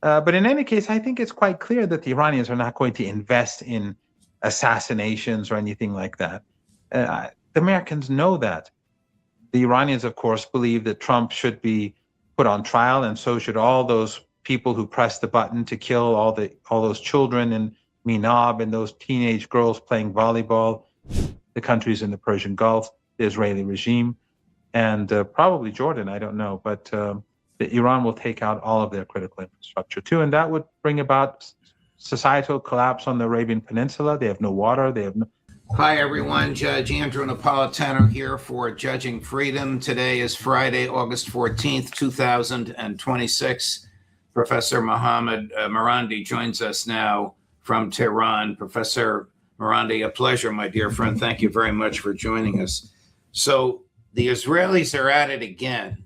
But in any case, I think it's quite clear that the Iranians are not going to invest in assassinations or anything like that. The Americans know that. The Iranians, of course, believe that Trump should be put on trial, and so should all those people who pressed the button to kill all those children in Minab and those teenage girls playing volleyball, the countries in the Persian Gulf, the Israeli regime, and probably Jordan, I don't know, but Iran will take out all of their critical infrastructure too, and that would bring about societal collapse on the Arabian Peninsula. They have no water, they have no... Hi, everyone. Judge Andrew Napolitano here for Judging Freedom. Today is Friday, August 14th, 2026. Professor Mohammad Marandi joins us now from Tehran. Professor Marandi, a pleasure, my dear friend. Thank you very much for joining us. So the Israelis are at it again.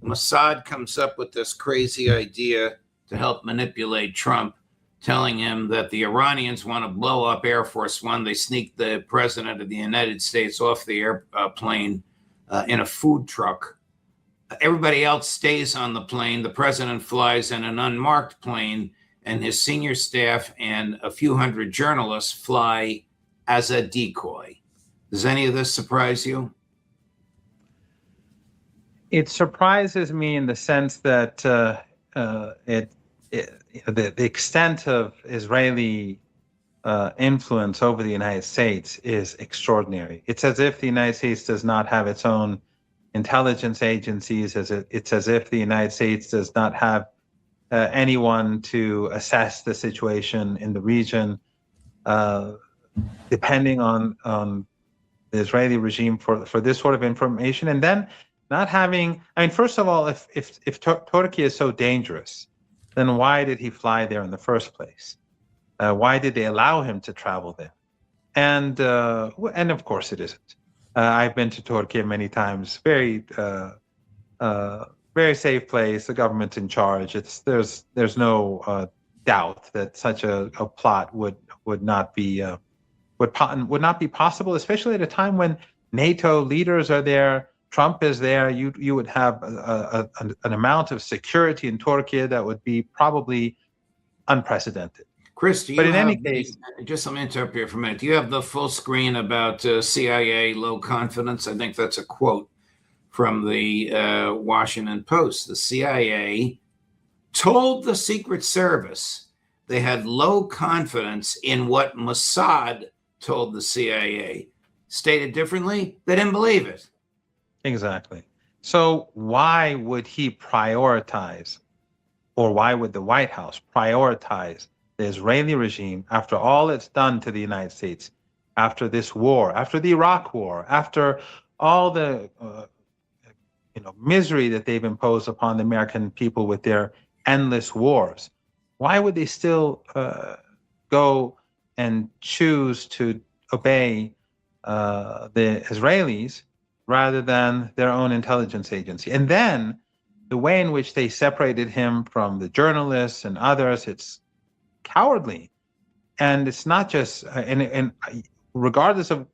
Mossad comes up with this crazy idea to help manipulate Trump, telling him that the Iranians want to blow up Air Force One. They sneaked the president of the United States off the airplane in a food truck. Everybody else stays on the plane. The president flies in an unmarked plane, and his senior staff and a few hundred journalists fly as a decoy. Does any of this surprise you? It surprises me in the sense that the extent of Israeli influence over the United States is extraordinary. It's as if the United States does not have its own intelligence agencies. It's as if the United States does not have anyone to assess the situation in the region, depending on the Israeli regime for this sort of information. And then not having, I mean, first of all, if Turkey is so dangerous, then why did he fly there in the first place? Why did they allow him to travel there? And of course it isn't. I've been to Turkey many times. Very safe place. The government's in charge. There's no doubt that such a plot would not be possible, especially at a time when NATO leaders are there. Trump is there. You would have an amount of security in Turkey that would be probably unprecedented. Chris, do you in any case, just let me interrupt here for a minute. Do you have the full screen about CIA low confidence? I think that's a quote from the Washington Post. The CIA told the Secret Service they had low confidence in what Mossad told the CIA. Stated differently, they didn't believe it. Exactly. So why would he prioritize, or why would the White House prioritize the Israeli regime after all it's done to the United States, after this war, after the Iraq war, after all the misery that they've imposed upon the American people with their endless wars? Why would they still go and choose to obey the Israelis rather than their own intelligence agency? And then the way in which they separated him from the journalists and others, it's cowardly. And it's not just, and regardless of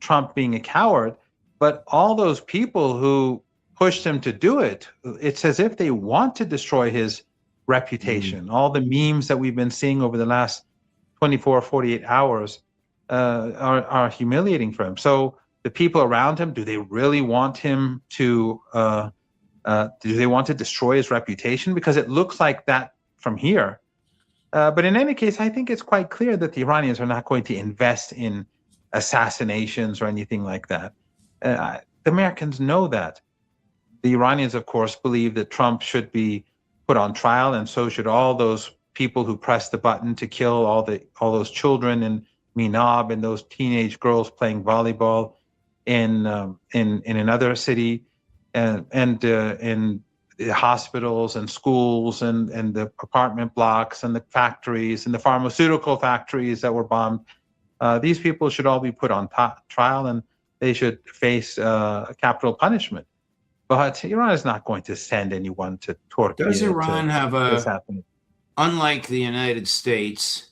Trump being a coward, but all those people who pushed him to do it, it's as if they want to destroy his reputation. All the memes that we've been seeing over the last 24, 48 hours are humiliating for him. So the people around him, do they really want him to, do they want to destroy his reputation? Because it looks like that from here. But in any case, I think it's quite clear that the Iranians are not going to invest in assassinations or anything like that. The Americans know that. The Iranians, of course, believe that Trump should be put on trial, and so should all those people who pressed the button to kill all those children in Minab and those teenage girls playing volleyball in another city, and in the hospitals and schools and the apartment blocks and the factories and the pharmaceutical factories that were bombed. These people should all be put on trial, and they should face capital punishment. But Iran is not going to send anyone to Turkey. Does Iran have unlike the United States,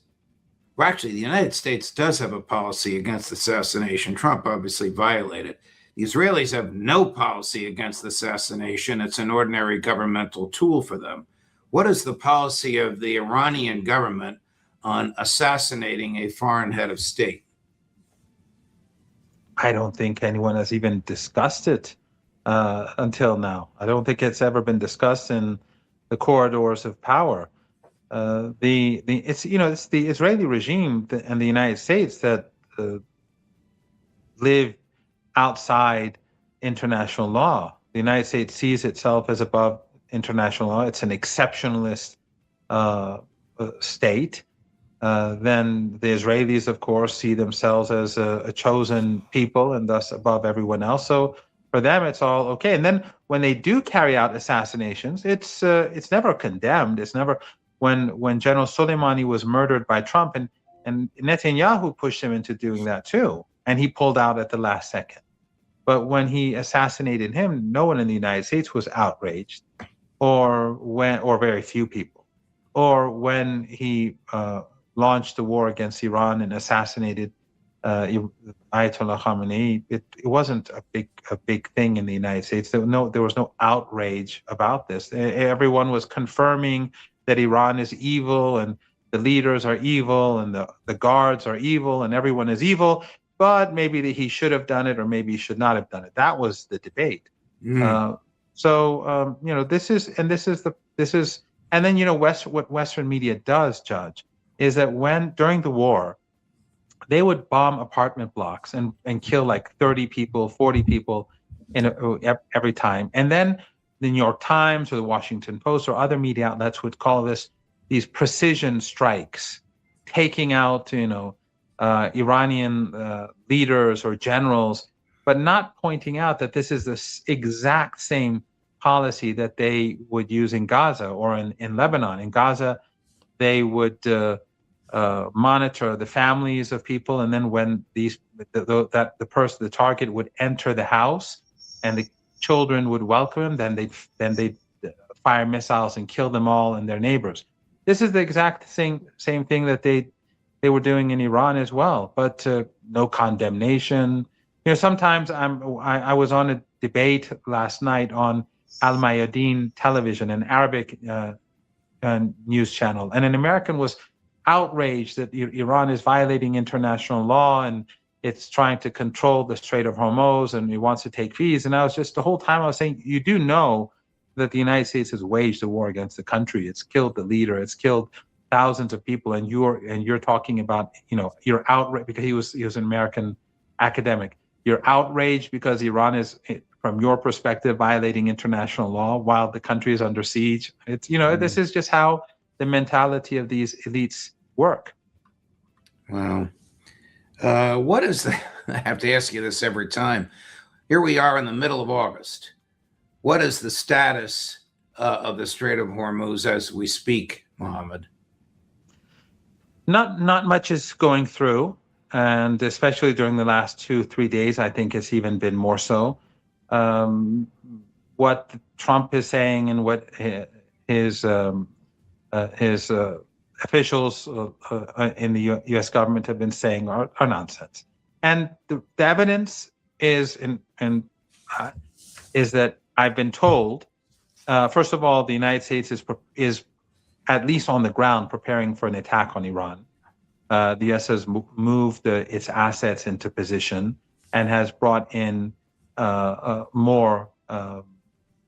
well, actually, the United States does have a policy against assassination. Trump obviously violated. The Israelis have no policy against assassination. It's an ordinary governmental tool for them. What is the policy of the Iranian government on assassinating a foreign head of state? I don't think anyone has even discussed it until now. I don't think it's ever been discussed in the corridors of power. It's the Israeli regime and the United States that live outside international law. The United States sees itself as above international law. It's an exceptionalist state. Then the Israelis, of course, see themselves as a chosen people and thus above everyone else. So for them, it's all okay. And then when they do carry out assassinations, it's never condemned. It's never when General Soleimani was murdered by Trump, and Netanyahu pushed him into doing that too, and he pulled out at the last second. But when he assassinated him, no one in the United States was outraged, or very few people, or when he launched the war against Iran and assassinated Ayatollah Khamenei, it wasn't a big thing in the United States. There was no outrage about this. Everyone was confirming that Iran is evil and the leaders are evil and the guards are evil and everyone is evil, but maybe he should have done it or maybe he should not have done it. That was the debate. This is, and then what Western media does, Judge, is that during the war, they would bomb apartment blocks and kill like 30 people, 40 people every time. And then the New York Times or the Washington Post or other media outlets would call these precision strikes, taking out, Iranian leaders or generals, but not pointing out that this is the exact same policy that they would use in Gaza or in Lebanon. In Gaza, they would monitor the families of people, and then when the target would enter the house, and the children would welcome him, then they'd fire missiles and kill them all and their neighbors. This is the exact same thing that they were doing in Iran as well, but no condemnation. Sometimes I was on a debate last night on Al Mayadeen television, an Arabic news channel, and an American was outraged that Iran is violating international law and it's trying to control the Strait of Hormuz and it wants to take fees. And I was just, the whole time I was saying, you do know that the United States has waged a war against the country. It's killed the leader. It's killed thousands of people. And you're talking about, you're outraged because he was an American academic. You're outraged because Iran is, from your perspective, violating international law while the country is under siege. It's, this is just how the mentality of these elites work. Wow. What is the, I have to ask you this every time. Here we are in the middle of August. What is the status of the Strait of Hormuz as we speak, Mohammad? Not much is going through, and especially during the last 2-3 days, I think it's even been more so. What Trump is saying and what his officials in the U.S. government have been saying are nonsense, and the evidence is is that I've been told. First of all, the United States is at least on the ground preparing for an attack on Iran. The U.S. has moved its assets into position and has brought in more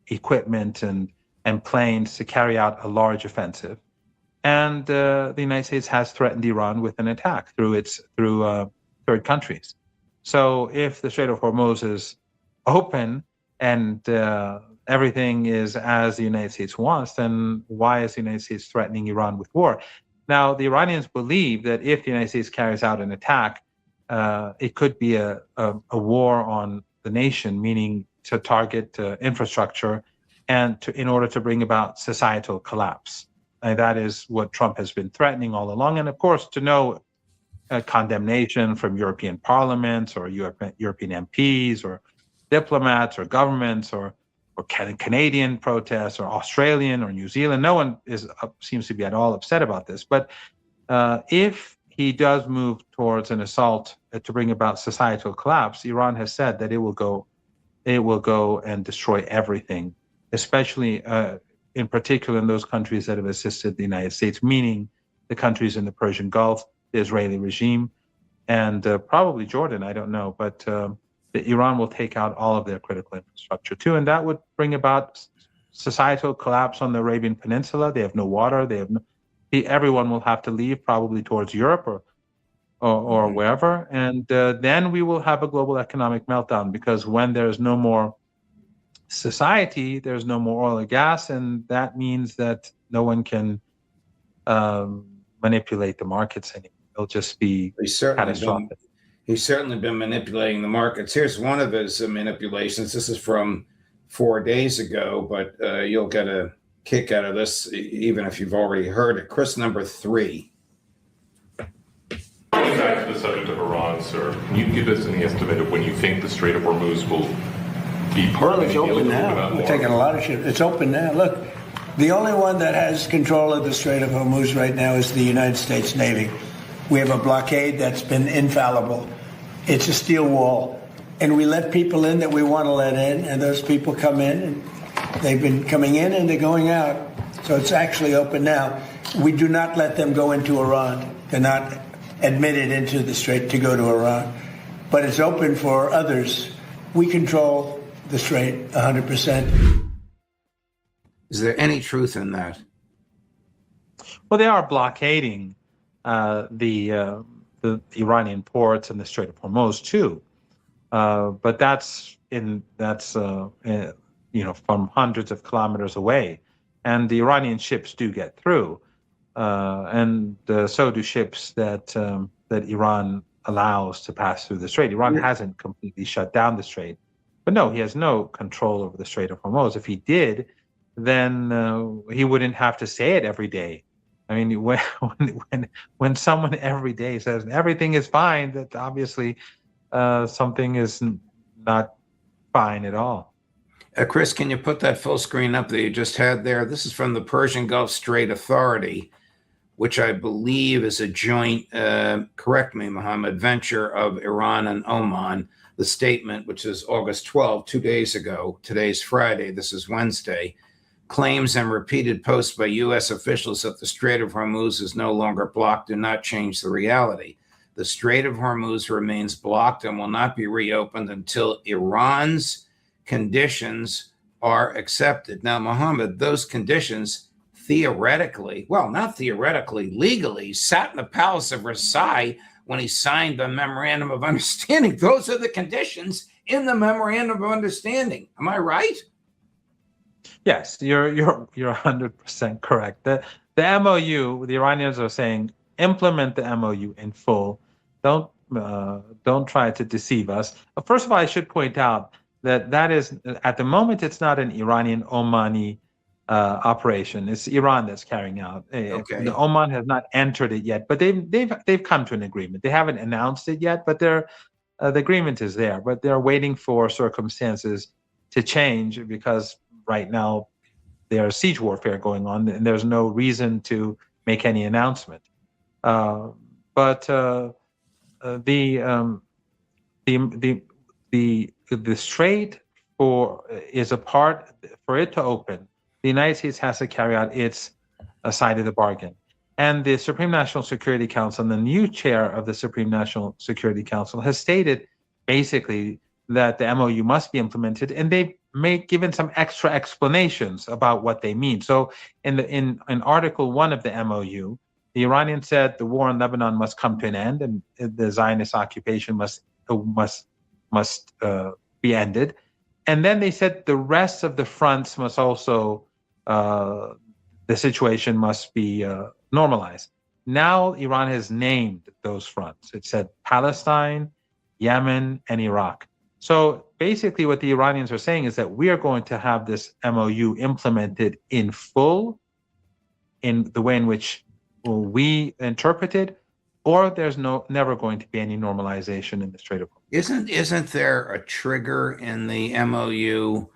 equipment and planes to carry out a large offensive. And the United States has threatened Iran with an attack through third countries. So if the Strait of Hormuz is open and everything is as the United States wants, then why is the United States threatening Iran with war? Now, the Iranians believe that if the United States carries out an attack, it could be a war on the nation, meaning to target infrastructure and in order to bring about societal collapse. And that is what Trump has been threatening all along. And of course, to know condemnation from European parliaments or European MPs or diplomats or governments or Canadian protests or Australian or New Zealand, no one seems to be at all upset about this. But if he does move towards an assault to bring about societal collapse, Iran has said that it will go and destroy everything, especially in particular in those countries that have assisted the United States, meaning the countries in the Persian Gulf, the Israeli regime, and probably Jordan, I don't know, but Iran will take out all of their critical infrastructure too, and that would bring about societal collapse on the Arabian Peninsula. They have no water. Everyone will have to leave, probably towards Europe or wherever, and then we will have a global economic meltdown, because when there's no more society, there's no more oil and gas, and that means that no one can manipulate the markets anymore. It'll just be catastrophic. He's certainly been manipulating the markets. Here's one of his manipulations. This is from 4 days ago, but you'll get a kick out of this even if you've already heard it. Chris, number 3. Going back to the subject of Iran, sir, can you give us any estimate of when you think the Strait of Hormuz will be part of it's open now. We're taking a lot of shit. It's open now. Look, the only one that has control of the Strait of Hormuz right now is the United States Navy. We have a blockade that's been infallible. It's a steel wall. And we let people in that we want to let in, and those people come in, and they've been coming in and they're going out. So it's actually open now. We do not let them go into Iran. They're not admitted into the strait to go to Iran. But it's open for others. We control the strait 100%. Is there any truth in that? Well, they are blockading the Iranian ports and the Strait of Hormuz too, but that's from hundreds of kilometers away, and the Iranian ships do get through, and so do ships that Iran allows to pass through the strait. Iran hasn't completely shut down the strait, but no, he has no control over the Strait of Hormuz. If he did, then he wouldn't have to say it every day. I mean, when someone every day says everything is fine, that obviously something is not fine at all. Chris, can you put that full screen up that you just had there? This is from the Persian Gulf Strait Authority, which I believe is a joint, correct me, Mohammad, venture of Iran and Oman. The statement, which is August 12, 2 days ago, today's Friday, this is Wednesday, claims and repeated posts by U.S. officials that the Strait of Hormuz is no longer blocked do not change the reality. The Strait of Hormuz remains blocked and will not be reopened until Iran's conditions are accepted. Now, Mohammed, those conditions theoretically, well, not theoretically, legally, sat in the Palace of Versailles when he signed the Memorandum of Understanding. Those are the conditions in the Memorandum of Understanding. Am I right? Yes, you're 100% correct. The MOU, the Iranians are saying, implement the MOU in full. Don't try to deceive us. First of all, I should point out that is, at the moment, it's not an Iranian-Omani operation. It's Iran that's carrying out. Okay. The Oman has not entered it yet, but they've come to an agreement. They haven't announced it yet, but the agreement is there. But they're waiting for circumstances to change, because right now there's siege warfare going on, and there's no reason to make any announcement. But the strait is a part for it to open. The United States has to carry out its side of the bargain. And the Supreme National Security Council, and the new chair of the Supreme National Security Council, has stated basically that the MOU must be implemented, and they've given some extra explanations about what they mean. So in Article 1 of the MOU, the Iranians said the war in Lebanon must come to an end, and the Zionist occupation must be ended. And then they said the rest of the fronts must also, the situation must be normalized. Now Iran has named those fronts. It said Palestine, Yemen, and Iraq. So basically what the Iranians are saying is that we are going to have this MOU implemented in full, in the way in which we interpret it, or there's never going to be any normalization in the Strait of Hormuz. Isn't there a trigger in the MOU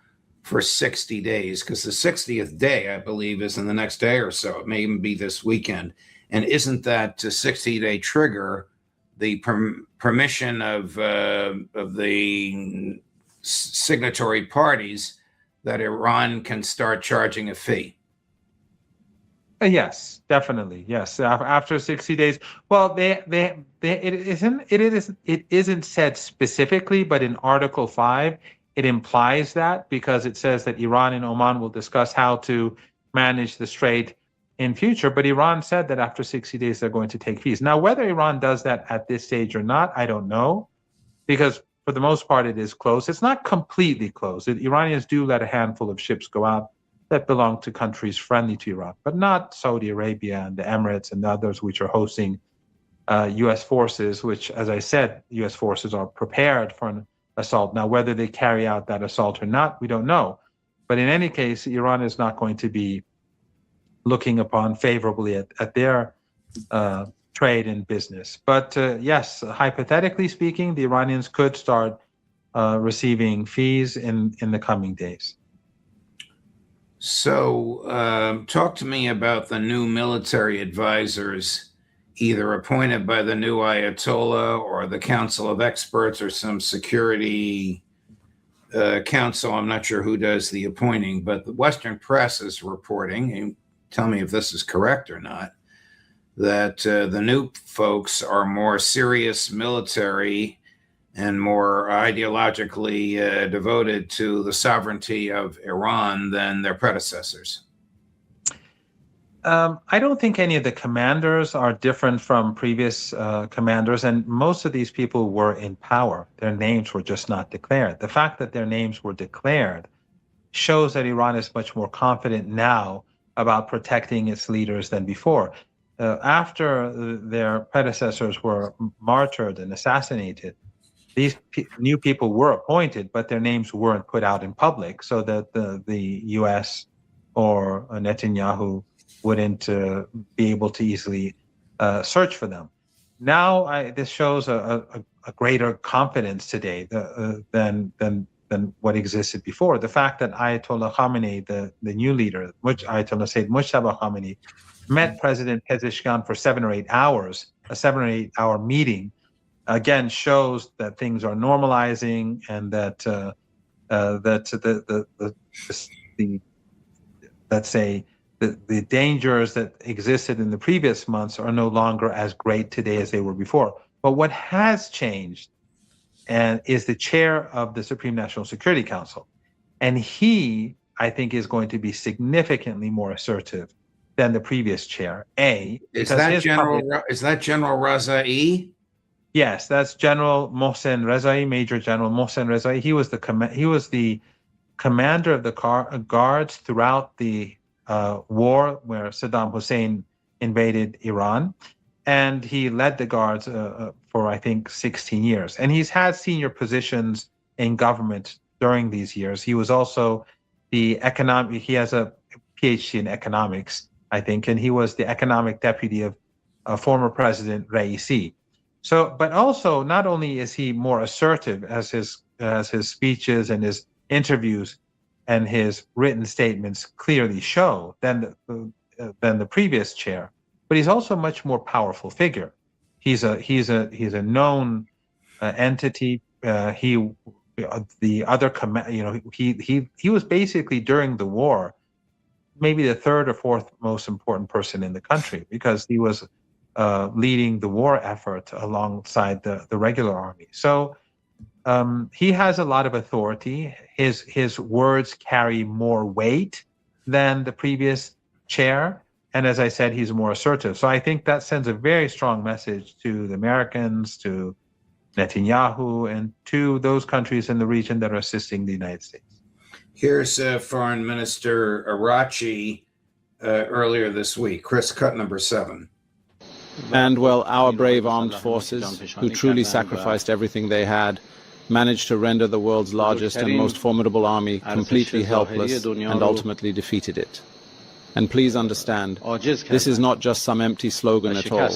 for 60 days? Because the 60th day, I believe, is in the next day or so. It may even be this weekend. And isn't that 60-day trigger the permission of the signatory parties that Iran can start charging a fee? Yes, definitely. Yes, after 60 days. Well, it isn't said specifically, but in Article 5, it implies that because it says that Iran and Oman will discuss how to manage the strait in future. But Iran said that after 60 days they're going to take peace. Now, whether Iran does that at this stage or not, I don't know, because for the most part it is closed. It's not completely closed. The Iranians do let a handful of ships go out that belong to countries friendly to Iran, but not Saudi Arabia and the Emirates and the others which are hosting U.S. forces, which, as I said, U.S. forces are prepared for an assault. Now, whether they carry out that assault or not, we don't know. But in any case, Iran is not going to be looking upon favorably at their trade and business. But yes, hypothetically speaking, the Iranians could start receiving fees in the coming days. So talk to me about the new military advisors, either appointed by the new Ayatollah or the Council of Experts or some security council. I'm not sure who does the appointing, but the Western press is reporting, and tell me if this is correct or not, that the new folks are more serious military and more ideologically devoted to the sovereignty of Iran than their predecessors. I don't think any of the commanders are different from previous commanders, and most of these people were in power. Their names were just not declared. The fact that their names were declared shows that Iran is much more confident now about protecting its leaders than before. After their predecessors were martyred and assassinated, these new people were appointed, but their names weren't put out in public so that the U.S. or Netanyahu wouldn't be able to easily search for them. Now, this shows a greater confidence today than what existed before. The fact that Ayatollah Khamenei, the new leader, which Ayatollah Seyed Mujtaba Khamenei, met President Pezeshkian for 7 or 8 hours, a 7 or 8 hour meeting, again shows that things are normalizing and that the dangers that existed in the previous months are no longer as great today as they were before. But what has changed is the chair of the Supreme National Security Council. And he, I think, is going to be significantly more assertive than the previous chair. Is that General Rezaei? Yes, that's General Mohsen Rezaei, Major General Mohsen Rezaei. He was the commander of the guards throughout the war where Saddam Hussein invaded Iran, and he led the guards for I think 16 years. And he's had senior positions in government during these years. He was also he has a PhD in economics, I think, and he was the economic deputy of former President Raisi. So, but also, not only is he more assertive as his speeches and his interviews and his written statements clearly show than the previous chair, but he's also a much more powerful figure. He's a known entity. He was basically during the war maybe the third or fourth most important person in the country because he was leading the war effort alongside the regular army. So he has a lot of authority. His words carry more weight than the previous chair. And as I said, he's more assertive. So I think that sends a very strong message to the Americans, to Netanyahu, and to those countries in the region that are assisting the United States. Here's Foreign Minister Arachi earlier this week. Chris, cut number 7. And, well, our brave armed forces, who truly sacrificed everything they had, managed to render the world's largest and most formidable army completely helpless and ultimately defeated it. And please understand, this is not just some empty slogan at all.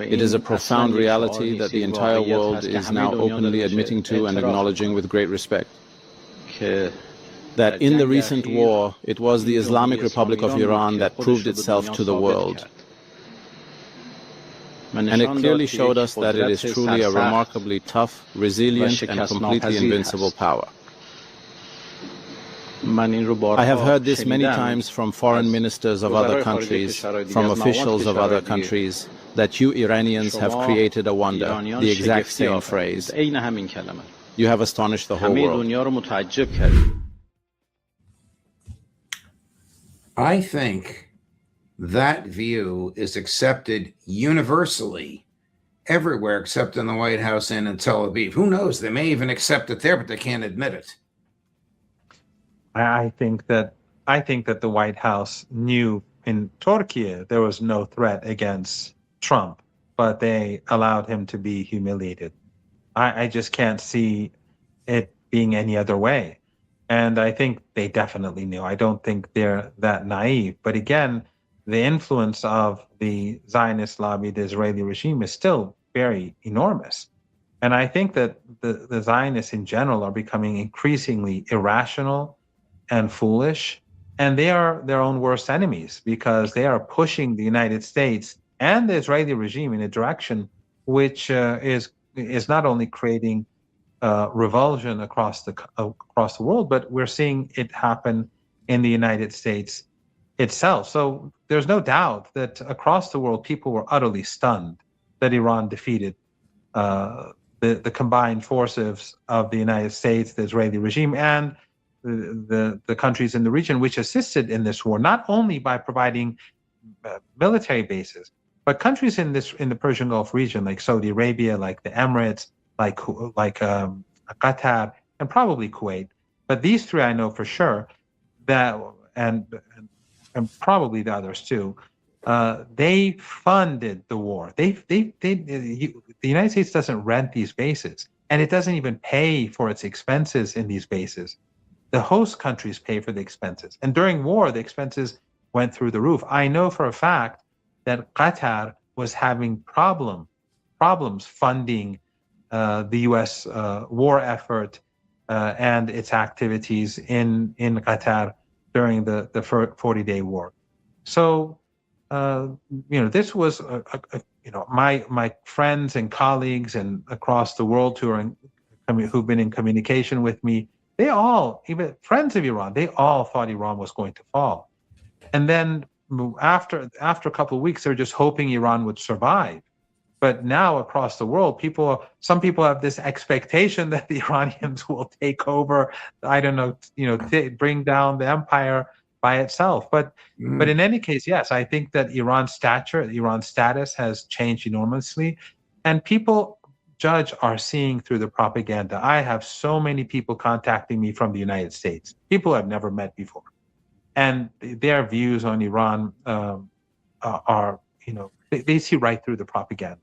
It is a profound reality that the entire world is now openly admitting to and acknowledging with great respect. That in the recent war, it was the Islamic Republic of Iran that proved itself to the world. And it clearly showed us that it is truly a remarkably tough, resilient, and completely invincible power. I have heard this many times from foreign ministers of other countries, from officials of other countries, that you Iranians have created a wonder, the exact same phrase. You have astonished the whole world. I think that view is accepted universally everywhere except in the White House and in Tel Aviv. Who knows? They may even accept it there, but they can't admit it. I think that the White House knew in Turkey there was no threat against Trump, but they allowed him to be humiliated. I just can't see it being any other way. And I think they definitely knew. I don't think they're that naive. But again, the influence of the Zionist lobby, the Israeli regime, is still very enormous. And I think that the Zionists in general are becoming increasingly irrational and foolish. And they are their own worst enemies because they are pushing the United States and the Israeli regime in a direction which is not only creating revulsion across the world, but we're seeing it happen in the United States itself. So there's no doubt that across the world, people were utterly stunned that Iran defeated the combined forces of the United States, the Israeli regime, and the countries in the region, which assisted in this war, not only by providing military bases, but countries in the Persian Gulf region, like Saudi Arabia, like the Emirates, like Qatar, and probably Kuwait. But these three I know for sure, that and probably the others too. They funded the war. The United States doesn't rent these bases, and it doesn't even pay for its expenses in these bases. The host countries pay for the expenses, and during war, the expenses went through the roof. I know for a fact that Qatar was having problems funding the U.S. War effort and its activities in Qatar during the 40-day war. So, this was, my friends and colleagues and across the world who've been in communication with me, they all, even friends of Iran, they all thought Iran was going to fall. And then after a couple of weeks, they were just hoping Iran would survive. But now across the world, some people have this expectation that the Iranians will take over, bring down the empire by itself. But in any case, yes, I think that Iran's status has changed enormously. And people, Judge, are seeing through the propaganda. I have so many people contacting me from the United States, people I've never met before. And their views on Iran are, they see right through the propaganda.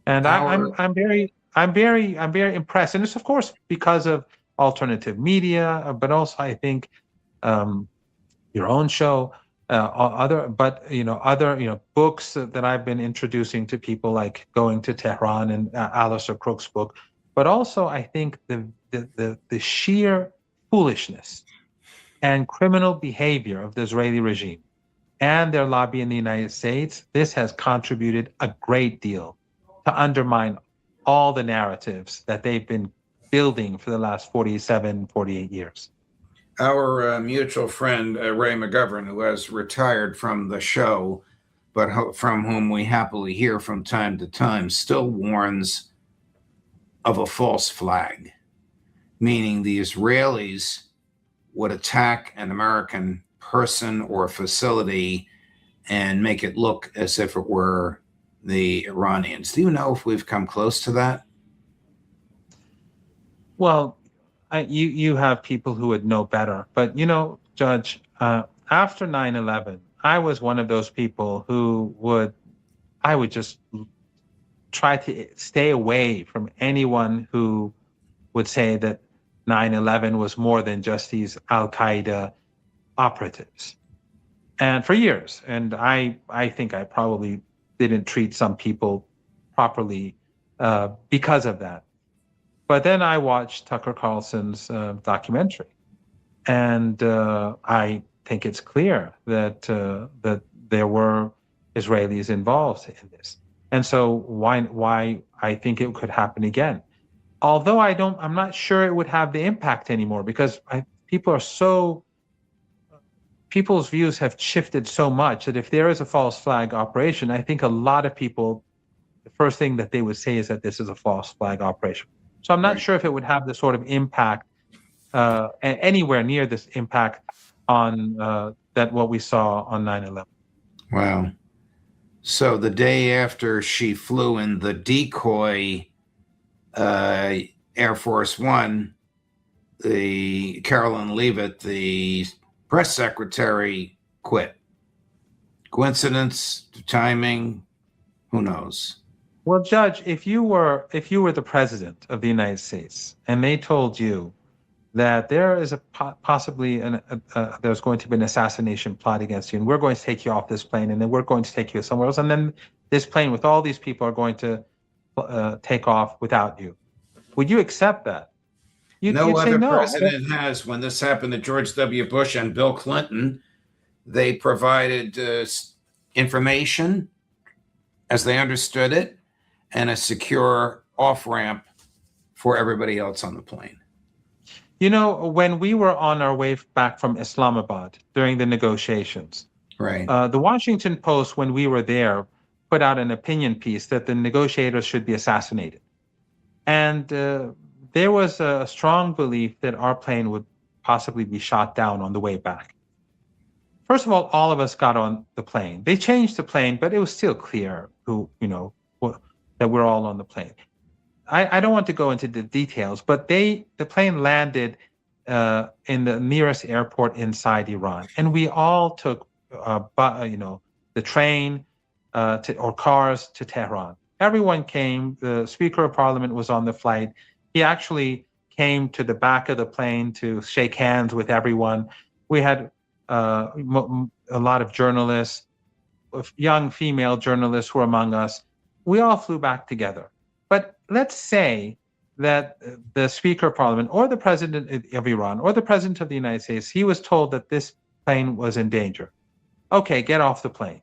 And I'm very impressed, and it's of course because of alternative media, but also I think your own show, other books that I've been introducing to people, like Going to Tehran and Alistair Crook's book, but also I think the sheer foolishness and criminal behavior of the Israeli regime and their lobby in the United States. This has contributed a great deal to undermine all the narratives that they've been building for the last 48 years. Our mutual friend, Ray McGovern, who has retired from the show, but from whom we happily hear from time to time, still warns of a false flag, meaning the Israelis would attack an American person or facility and make it look as if it were the Iranians. Do you know if we've come close to that? Well, you have people who would know better. But, Judge, after 9/11, I was one of those people I would just try to stay away from anyone who would say that 9/11 was more than just these Al-Qaeda operatives. And for years, and I think I probably didn't treat some people properly because of that. But then I watched Tucker Carlson's documentary, and I think it's clear that there were Israelis involved in this. And so why I think it could happen again. Although I'm not sure it would have the impact anymore, because people's views have shifted so much that if there is a false flag operation, I think a lot of people, the first thing that they would say is that this is a false flag operation. So I'm not sure if it would have the sort of impact, anywhere near this impact on that what we saw on 9/11. Wow. So the day after she flew in the decoy Air Force One, the Carolyn Leavitt, the press secretary, quit. Coincidence, timing, who knows? Well, Judge, if you were the president of the United States and they told you that there is possibly there's going to be an assassination plot against you, and we're going to take you off this plane, and then we're going to take you somewhere else, and then this plane with all these people are going to take off without you, would you accept that? No other president has. When this happened to George W. Bush and Bill Clinton, they provided information as they understood it and a secure off-ramp for everybody else on the plane. You know, when we were on our way back from Islamabad during the negotiations, right? The Washington Post, when we were there, put out an opinion piece that the negotiators should be assassinated. And there was a strong belief that our plane would possibly be shot down on the way back. First of all of us got on the plane. They changed the plane, but it was still clear that we're all on the plane. I don't want to go into the details, but the plane landed in the nearest airport inside Iran, and we all took the train or cars to Tehran. Everyone came. The Speaker of Parliament was on the flight. He actually came to the back of the plane to shake hands with everyone. We had a lot of journalists, young female journalists were among us. We all flew back together. But let's say that the Speaker of Parliament or the President of Iran or the President of the United States, he was told that this plane was in danger. Okay, get off the plane.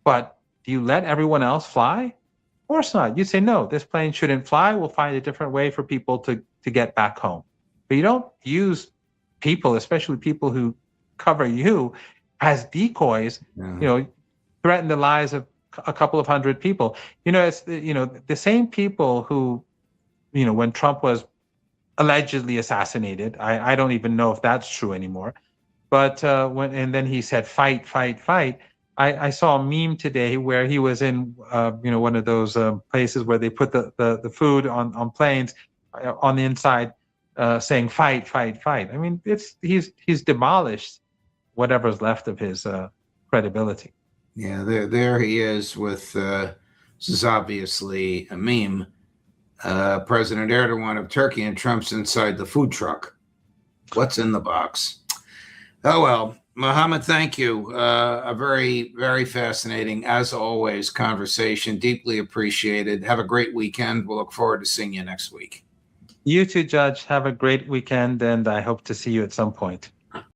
But do you let everyone else fly? Of course not. You'd say, no, this plane shouldn't fly. We'll find a different way for people to get back home. But you don't use people, especially people who cover you, as decoys, threaten the lives of a couple of hundred people. It's the same people who, when Trump was allegedly assassinated, I don't even know if that's true anymore. But and then he said, fight, fight, fight. I saw a meme today where he was in, one of those places where they put the food on planes on the inside, saying "fight, fight, fight." I mean, he's demolished whatever's left of his credibility. Yeah, there he is with. This is obviously a meme. President Erdogan of Turkey and Trump's inside the food truck. What's in the box? Oh well. Mohammad, thank you. A very, very fascinating, as always, conversation. Deeply appreciated. Have a great weekend. We'll look forward to seeing you next week. You too, Judge. Have a great weekend, and I hope to see you at some point.